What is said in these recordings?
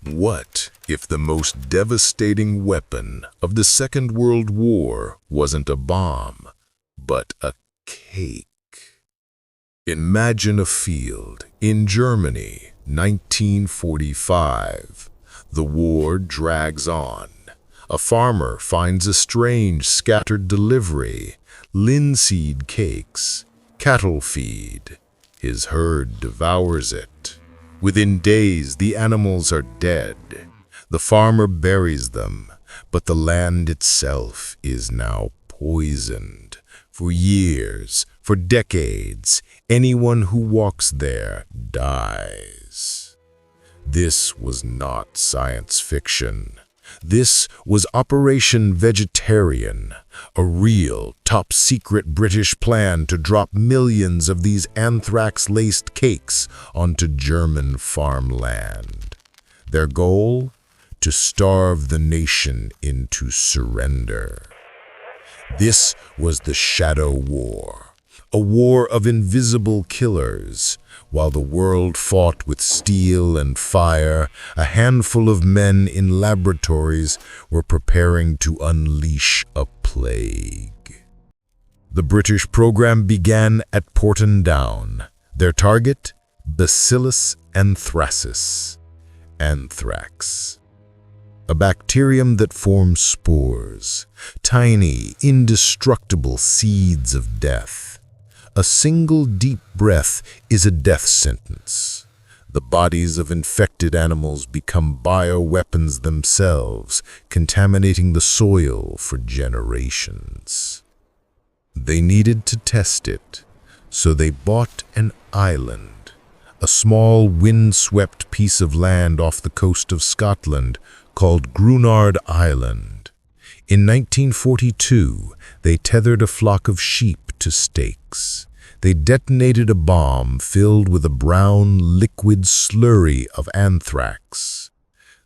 What if the most devastating weapon of the Second World War wasn't a bomb, but a cake? Imagine a field in Germany, 1945. The war drags on. A farmer finds a strange scattered delivery, linseed cakes, cattle feed. His herd devours it. Within days, the animals are dead. The farmer buries them, but the land itself is now poisoned. For years, for decades, anyone who walks there dies. This was not science fiction. This was Operation Vegetarian, a real, top-secret British plan to drop millions of these anthrax-laced cakes onto German farmland. Their goal? To starve the nation into surrender. This was the Shadow War, a war of invisible killers. While the world fought with steel and fire, a handful of men in laboratories were preparing to unleash a plague. The British program began at Porcelain. Their target? Bacillus anthracis, anthrax. A bacterium that forms spores, tiny, indestructible seeds of death. A single deep breath is a death sentence. The bodies of infected animals become bioweapons themselves, contaminating the soil for generations. They needed to test it, so they bought an island, a small wind-swept piece of land off the coast of Scotland called Grunard Island. In 1942, they tethered a flock of sheep to stakes. They detonated a bomb filled with a brown liquid slurry of anthrax.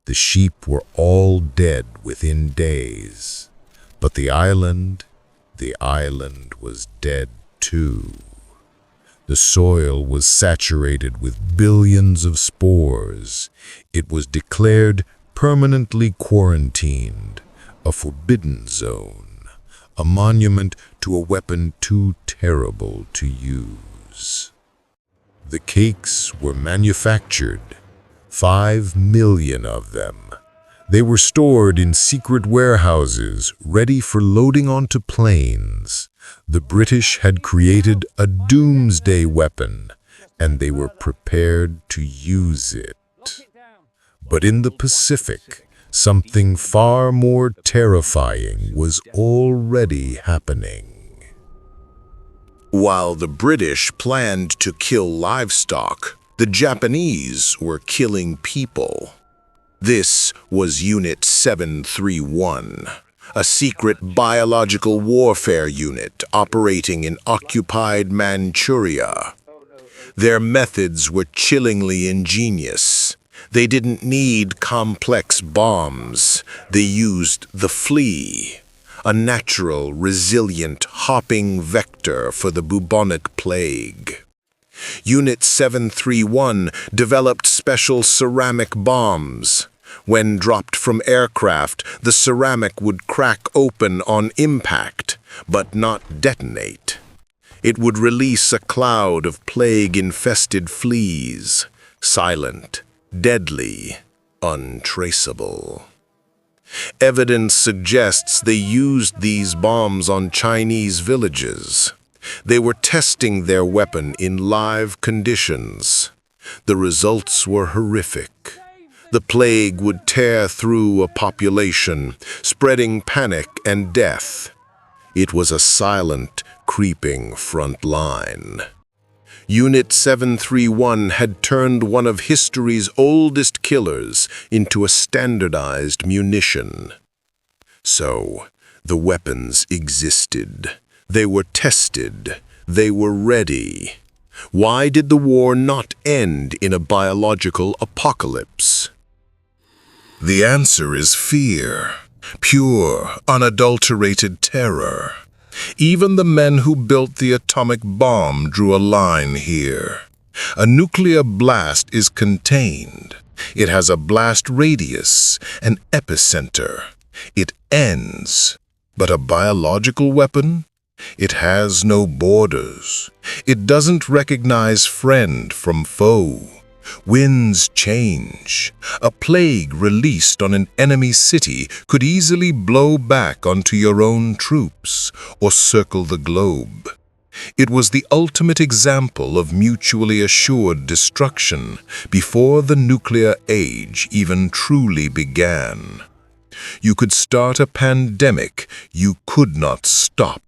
The sheep were all dead within days. But the island was dead too. The soil was saturated with billions of spores. It was declared permanently quarantined, a forbidden zone. A monument to a weapon too terrible to use. The cakes were manufactured, 5 million of them. They were stored in secret warehouses, ready for loading onto planes. The British had created a doomsday weapon, and they were prepared to use it. But in the Pacific, something far more terrifying was already happening. While the British planned to kill livestock, the Japanese were killing people. This was Unit 731, a secret biological warfare unit operating in occupied Manchuria. Their methods were chillingly ingenious. They didn't need complex bombs. They used the flea, a natural, resilient, hopping vector for the Bubonic Plague. Unit 731 developed special ceramic bombs. When dropped from aircraft, the ceramic would crack open on impact, but not detonate. It would release a cloud of plague-infested fleas, silent, deadly, untraceable. Evidence suggests they used these bombs on Chinese villages. They were testing their weapon in live conditions. The results were horrific. The plague would tear through a population, spreading panic and death. It was a silent, creeping front line. Unit 731 had turned one of history's oldest killers into a standardized munition. So, the weapons existed. They were tested. They were ready. Why did the war not end in a biological apocalypse? The answer is fear. Pure, unadulterated terror. Even the men who built the atomic bomb drew a line here. A nuclear blast is contained. It has a blast radius, an epicenter. It ends. But a biological weapon? It has no borders. It doesn't recognize friend from foe. Winds change. A plague released on an enemy city could easily blow back onto your own troops or circle the globe. It was the ultimate example of mutually assured destruction before the nuclear age even truly began. You could start a pandemic you could not stop.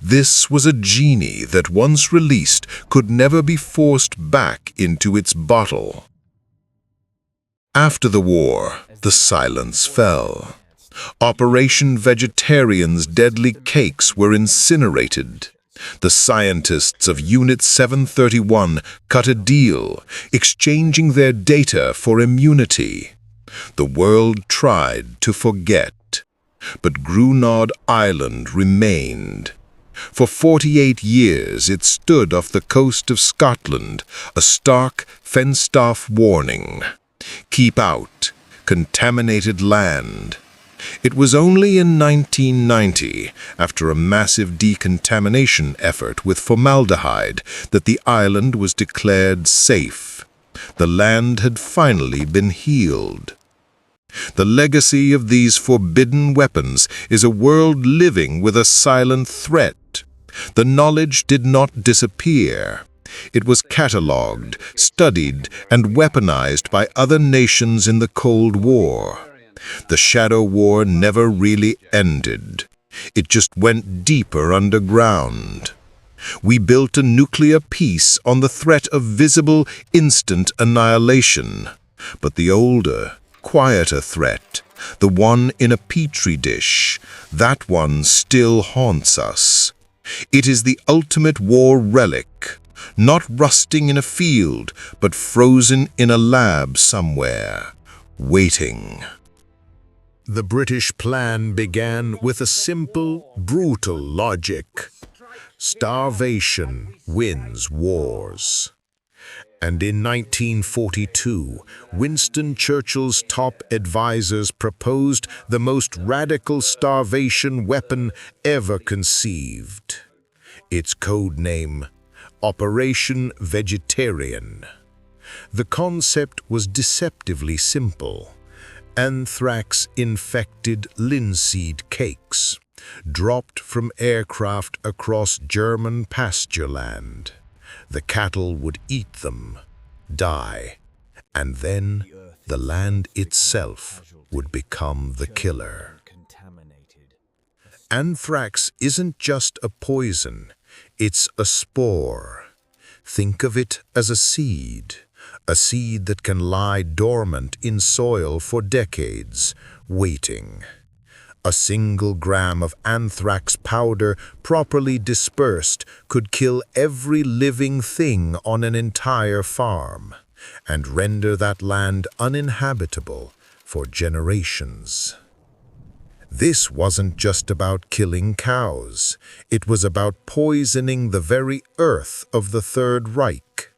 This was a genie that once released could never be forced back into its bottle. After the war, the silence fell. Operation Vegetarian's deadly cakes were incinerated. The scientists of Unit 731 cut a deal, exchanging their data for immunity. The world tried to forget, but Grunod Island remained. For 48 years it stood off the coast of Scotland, a stark, fenced-off warning. Keep out, contaminated land. It was only in 1990, after a massive decontamination effort with formaldehyde, that the island was declared safe. The land had finally been healed. The legacy of these forbidden weapons is a world living with a silent threat. The knowledge did not disappear. It was catalogued, studied, and weaponized by other nations in the Cold War. The Shadow War never really ended. It just went deeper underground. We built a nuclear peace on the threat of visible, instant annihilation. But the older, quieter threat, the one in a petri dish, that one still haunts us. It is the ultimate war relic, not rusting in a field, but frozen in a lab somewhere, waiting. The British plan began with a simple, brutal logic. Starvation wins wars. And in 1942, Winston Churchill's top advisors proposed the most radical starvation weapon ever conceived. Its code name, Operation Vegetarian. The concept was deceptively simple. Anthrax-infected linseed cakes, dropped from aircraft across German pasture land. The cattle would eat them, die, and then the land itself would become the killer. Anthrax isn't just a poison, it's a spore. Think of it as a seed that can lie dormant in soil for decades, waiting. A single gram of anthrax powder, properly dispersed, could kill every living thing on an entire farm and render that land uninhabitable for generations. This wasn't just about killing cows. It was about poisoning the very earth of the Third Reich.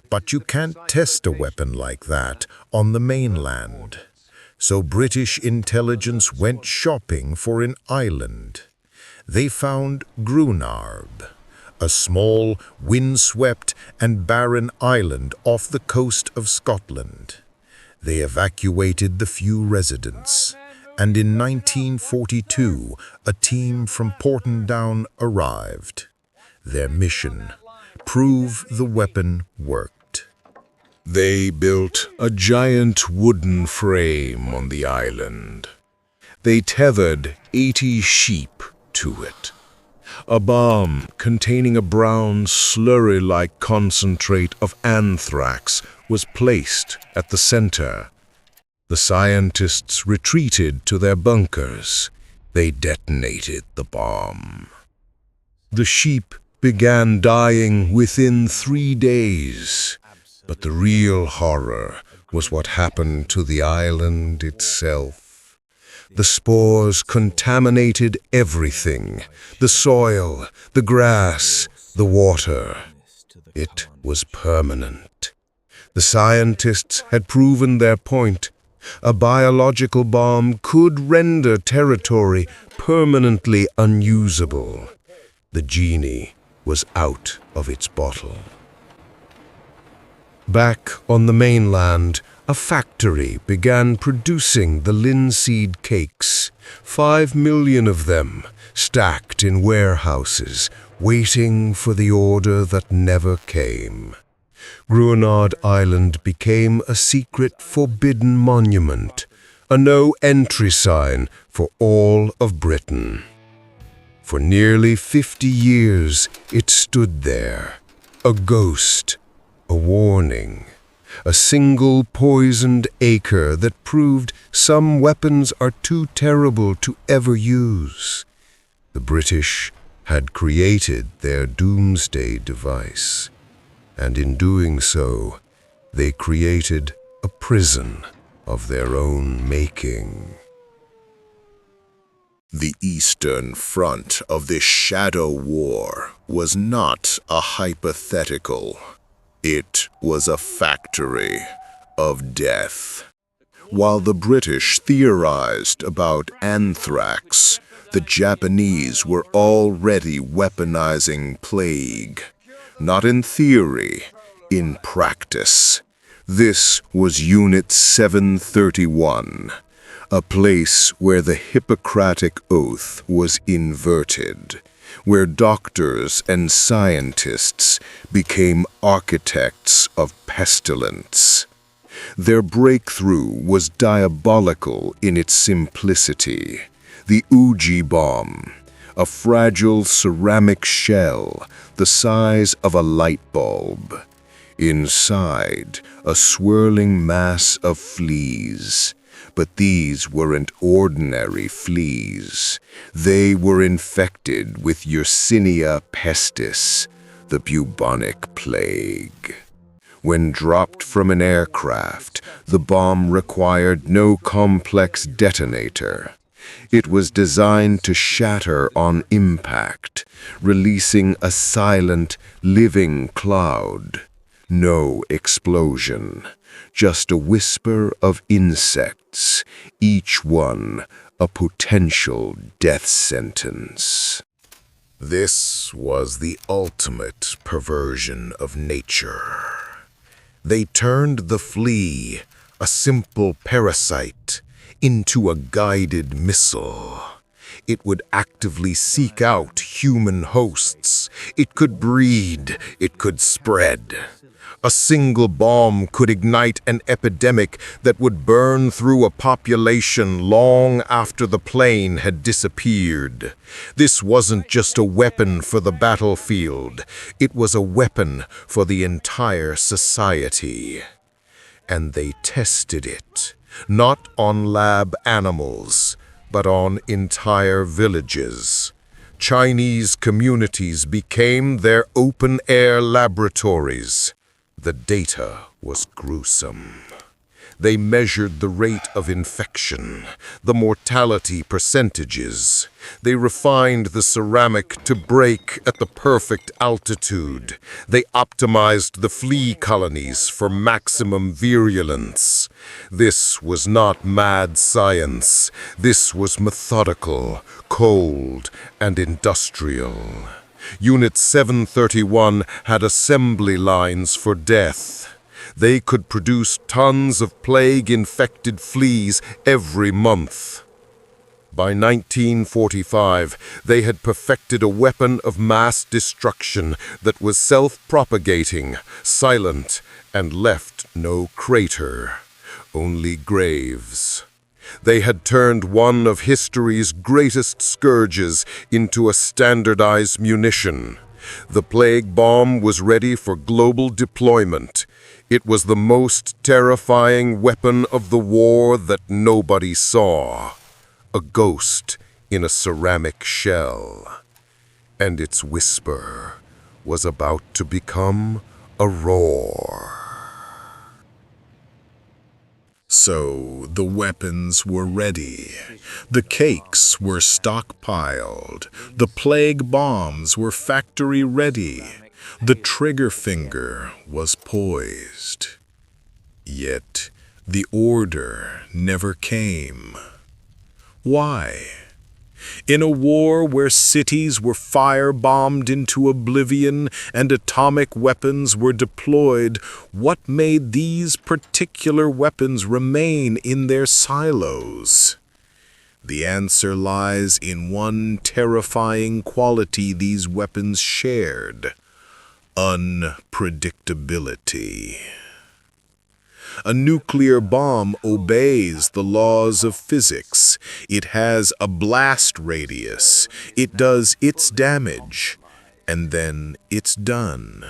But you can't test a weapon like that on the mainland. So British intelligence went shopping for an island. They found Grunard, a small, windswept and barren island off the coast of Scotland. They evacuated the few residents, and in 1942, a team from Porcelain arrived. Their mission: prove the weapon worked. They built a giant wooden frame on the island. They tethered 80 sheep to it. A bomb containing a brown, slurry-like concentrate of anthrax was placed at the center. The scientists retreated to their bunkers. They detonated the bomb. The sheep began dying within 3 days. But the real horror was what happened to the island itself. The spores contaminated everything: the soil, the grass, the water. It was permanent. The scientists had proven their point. A biological bomb could render territory permanently unusable. The genie was out of its bottle. Back on the mainland, a factory began producing the linseed cakes. 5 million of them, stacked in warehouses, waiting for the order that never came. Gruinard Island became a secret forbidden monument, a no-entry sign for all of Britain. For nearly 50 years, it stood there, a ghost, a warning, a single poisoned acre that proved some weapons are too terrible to ever use. The British had created their doomsday device, and in doing so, they created a prison of their own making. The Eastern Front of this shadow war was not a hypothetical. It was a factory of death. While the British theorized about anthrax, the Japanese were already weaponizing plague. Not in theory, in practice. This was Unit 731, a place where the Hippocratic Oath was inverted, where doctors and scientists became architects of pestilence. Their breakthrough was diabolical in its simplicity. The Uji Bomb, a fragile ceramic shell the size of a light bulb. Inside, a swirling mass of fleas. But these weren't ordinary fleas. They were infected with Yersinia pestis, the Bubonic Plague. When dropped from an aircraft, the bomb required no complex detonator. It was designed to shatter on impact, releasing a silent, living cloud. No explosion, just a whisper of insects, each one a potential death sentence. This was the ultimate perversion of nature. They turned the flea, a simple parasite, into a guided missile. It would actively seek out human hosts. It could breed, it could spread. A single bomb could ignite an epidemic that would burn through a population long after the plane had disappeared. This wasn't just a weapon for the battlefield. It was a weapon for the entire society. And they tested it, not on lab animals, but on entire villages. Chinese communities became their open-air laboratories. The data was gruesome. They measured the rate of infection, the mortality percentages. They refined the ceramic to break at the perfect altitude. They optimized the flea colonies for maximum virulence. This was not mad science. This was methodical, cold, and industrial. Unit 731 had assembly lines for death. They could produce tons of plague-infected fleas every month. By 1945, they had perfected a weapon of mass destruction that was self-propagating, silent, and left no crater, only graves. They had turned one of history's greatest scourges into a standardized munition. The plague bomb was ready for global deployment. It was the most terrifying weapon of the war that nobody saw. A ghost in a ceramic shell. And its whisper was about to become a roar. So the weapons were ready. The cakes were stockpiled. The plague bombs were factory ready. The trigger finger was poised. Yet the order never came. Why? In a war where cities were firebombed into oblivion and atomic weapons were deployed, what made these particular weapons remain in their silos? The answer lies in one terrifying quality these weapons shared: unpredictability. A nuclear bomb obeys the laws of physics. It has a blast radius. It does its damage, and then it's done.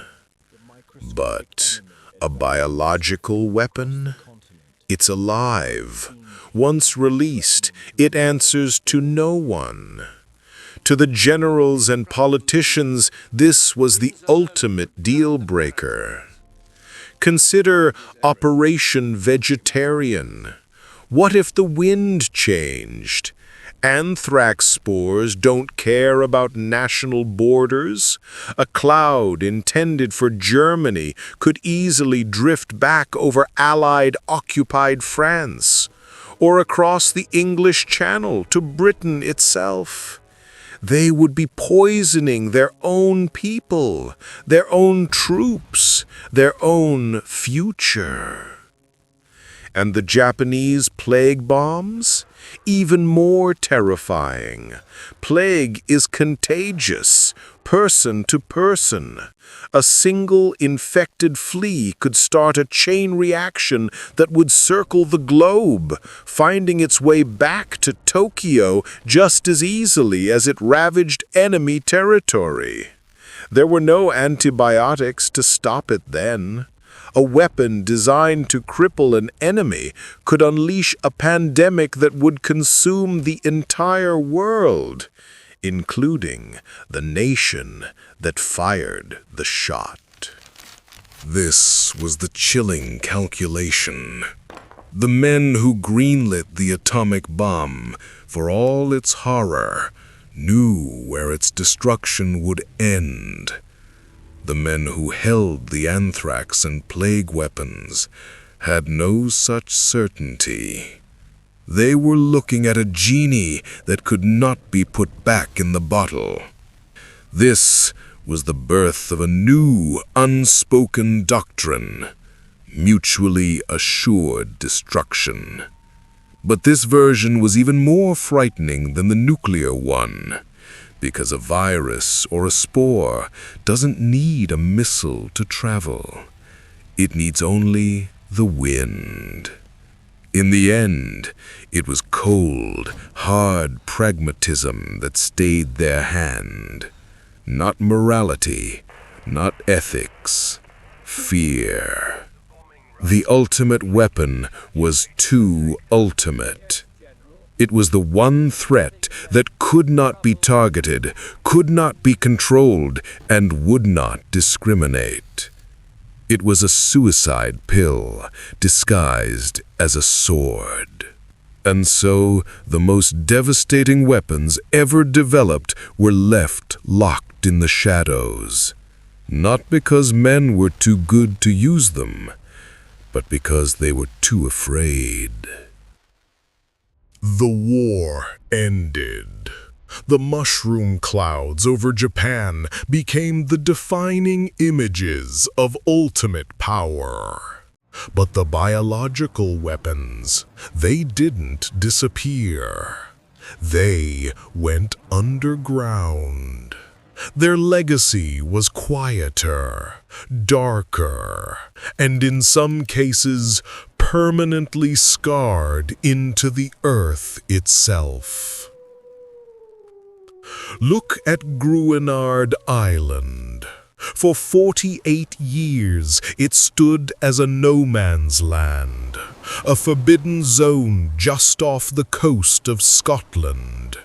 But a biological weapon? It's alive. Once released, it answers to no one. To the generals and politicians, this was the ultimate deal-breaker. Consider Operation Vegetarian. What if the wind changed? Anthrax spores don't care about national borders. A cloud intended for Germany could easily drift back over Allied-occupied France, or across the English Channel to Britain itself. They would be poisoning their own people, their own troops, their own future. And the Japanese plague bombs? Even more terrifying. Plague is contagious, person to person. A single infected flea could start a chain reaction that would circle the globe, finding its way back to Tokyo just as easily as it ravaged enemy territory. There were no antibiotics to stop it then. A weapon designed to cripple an enemy could unleash a pandemic that would consume the entire world, including the nation that fired the shot. This was the chilling calculation. The men who greenlit the atomic bomb, for all its horror, knew where its destruction would end. The men who held the anthrax and plague weapons had no such certainty. They were looking at a genie that could not be put back in the bottle. This was the birth of a new, unspoken doctrine: mutually assured destruction. But this version was even more frightening than the nuclear one, because a virus or a spore doesn't need a missile to travel. It needs only the wind. In the end, it was cold, hard pragmatism that stayed their hand. Not morality, not ethics, fear. The ultimate weapon was too ultimate. It was the one threat that could not be targeted, could not be controlled, and would not discriminate. It was a suicide pill disguised as a sword. And so, the most devastating weapons ever developed were left locked in the shadows. Not because men were too good to use them, but because they were too afraid. The war ended. The mushroom clouds over Japan became the defining images of ultimate power. But the biological weapons, they didn't disappear. They went underground. Their legacy was quieter, darker, and in some cases permanently scarred into the earth itself. Look at Gruinard Island. For 48 years, it stood as a no-man's land, a forbidden zone just off the coast of Scotland.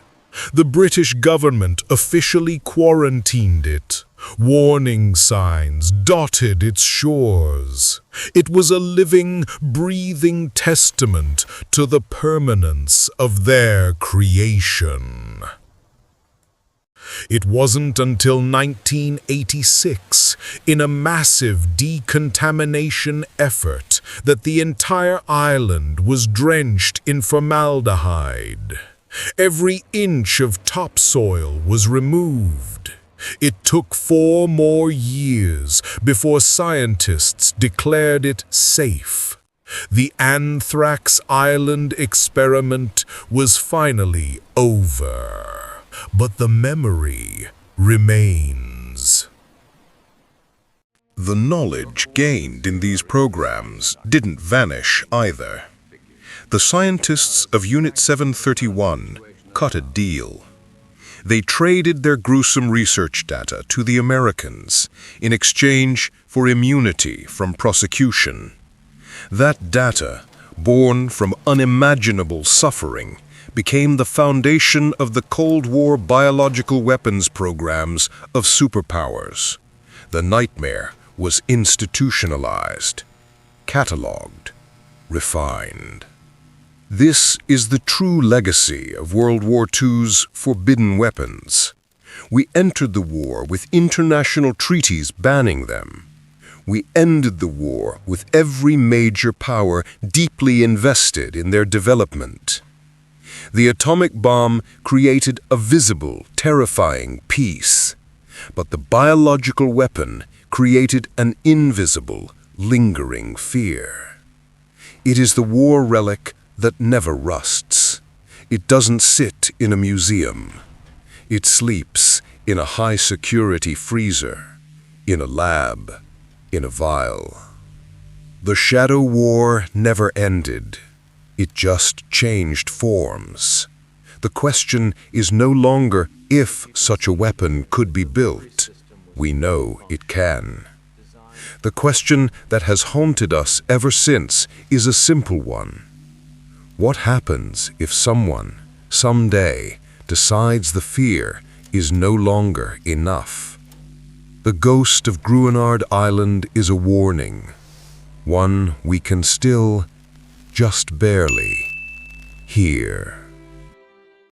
The British government officially quarantined it. Warning signs dotted its shores. It was a living, breathing testament to the permanence of their creation. It wasn't until 1986, in a massive decontamination effort, that the entire island was drenched in formaldehyde. Every inch of topsoil was removed. It took 4 more years before scientists declared it safe. The Anthrax Island experiment was finally over, but the memory remains. The knowledge gained in these programs didn't vanish either. The scientists of Unit 731 cut a deal. They traded their gruesome research data to the Americans in exchange for immunity from prosecution. That data, born from unimaginable suffering, became the foundation of the Cold War biological weapons programs of superpowers. The nightmare was institutionalized, catalogued, refined. This is the true legacy of World War II's forbidden weapons. We entered the war with international treaties banning them. We ended the war with every major power deeply invested in their development. The atomic bomb created a visible, terrifying peace, but the biological weapon created an invisible, lingering fear. It is the war relic that never rusts. It doesn't sit in a museum. It sleeps in a high-security freezer, in a lab, in a vial. The Shadow War never ended. It just changed forms. The question is no longer if such a weapon could be built. We know it can. The question that has haunted us ever since is a simple one. What happens if someone, someday, decides the fear is no longer enough? The ghost of Gruenard Island is a warning, one we can still, just barely, hear.